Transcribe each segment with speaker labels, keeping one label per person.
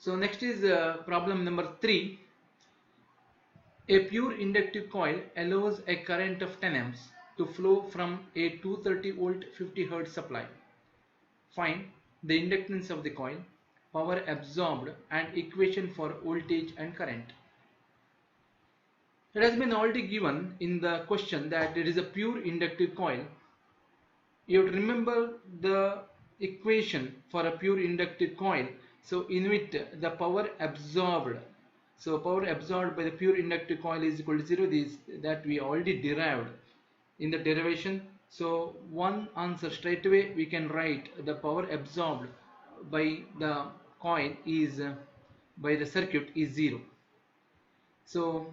Speaker 1: So next is problem number 3. A pure inductive coil allows a current of 10 amps to flow from a 230 volt 50 Hz supply. Find the inductance of the coil, power absorbed, and equation for voltage and current. It has been already given in the question that it is a pure inductive coil. You have to remember the equation for a pure inductive coil. So in which the power absorbed, so power absorbed by the pure inductive coil is equal to 0. This that we already derived in the derivation. So one answer straight away we can write the power absorbed by the coil is by the circuit is 0. So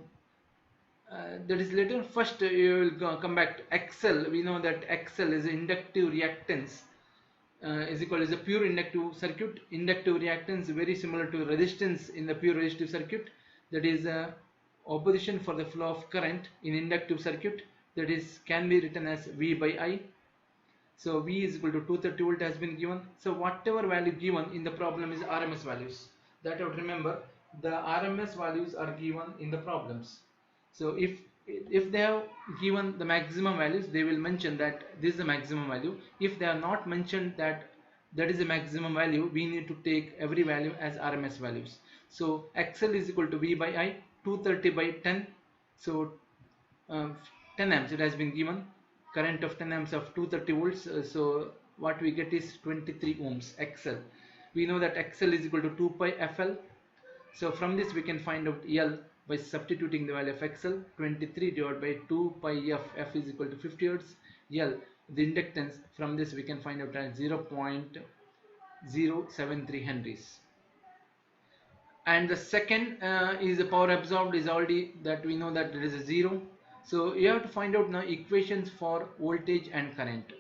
Speaker 1: that is later. First you will come back to XL. We know that XL is inductive reactance is equal as a pure inductive circuit. Inductive reactance very similar to resistance in the pure resistive circuit. That is opposition for the flow of current in inductive circuit. That is can be written as V by I. So V is equal to 230 volt has been given. So whatever value given in the problem is RMS values. That you have to remember. The RMS values are given in the problems. So if they have given the maximum values, they will mention that this is the maximum value. If they are not mentioned that is the maximum value, we need to take every value as RMS values. So XL is equal to V by I, 230 by 10. So 10 amps it has been given, current of 10 amps of 230 volts. So what we get is 23 ohms XL. We know that XL is equal to 2 pi FL. So from this we can find out L by substituting the value of XL. 23 divided by 2 pi F is equal to 50 Hz. L, the inductance, from this we can find out as 0.073 henries. And the second is the power absorbed is already that we know that it is a 0. So you have to find out now equations for voltage and current.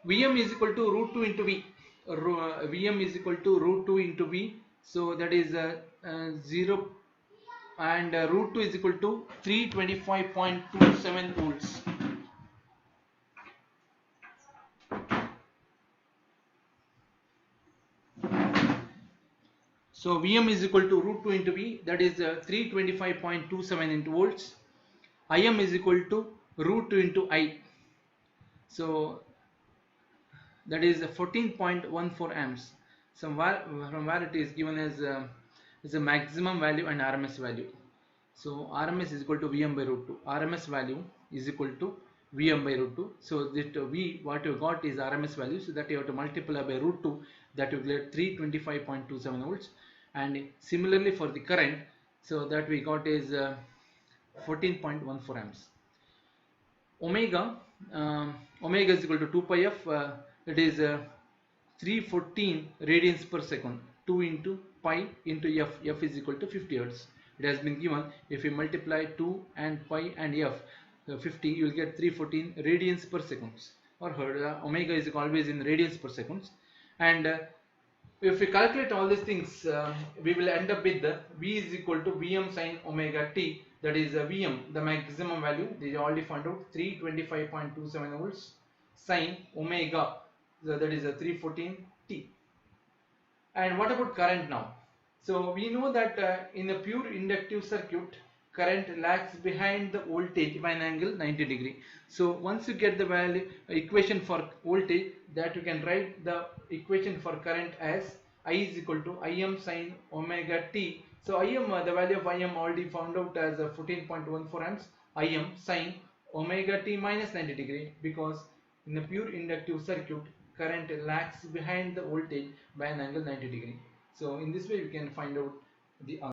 Speaker 1: Vm is equal to root 2 into V. Vm is equal to root 2 into V. So that is 0, and root 2 is equal to 325.27 volts. So Vm is equal to root 2 into V, that is 325.27 into volts. Im is equal to root 2 into I. So that is 14.14 amps. So from where it is given as a maximum value and RMS value. So RMS is equal to Vm by root 2. RMS value is equal to Vm by root 2. So that V what you got is RMS value. So that you have to multiply by root 2. That you get 325.27 volts. And similarly for the current, so that we got is 14.14 amps. Omega is equal to 2 pi F. It is 314 radians per second. 2 into pi into F. F is equal to 50 Hz. It has been given. If you multiply 2 and pi and F 50, you will get 314 radians per second. Or omega is always in radians per second. And if we calculate all these things, we will end up with the V is equal to Vm sin omega t. That is Vm, the maximum value. They already found out 325.27 volts sin omega. So that is 314 t. And what about current now? So we know that in a pure inductive circuit, current lags behind the voltage by an angle 90 degree. So once you get the value equation for voltage, that you can write the equation for current as I is equal to Im sin omega t. So Im, the value of Im already found out as 14.14 amps. Im sin omega t minus 90 degree, because in a pure inductive circuit, current lags behind the voltage by an angle 90 degree. So in this way we can find out the answer.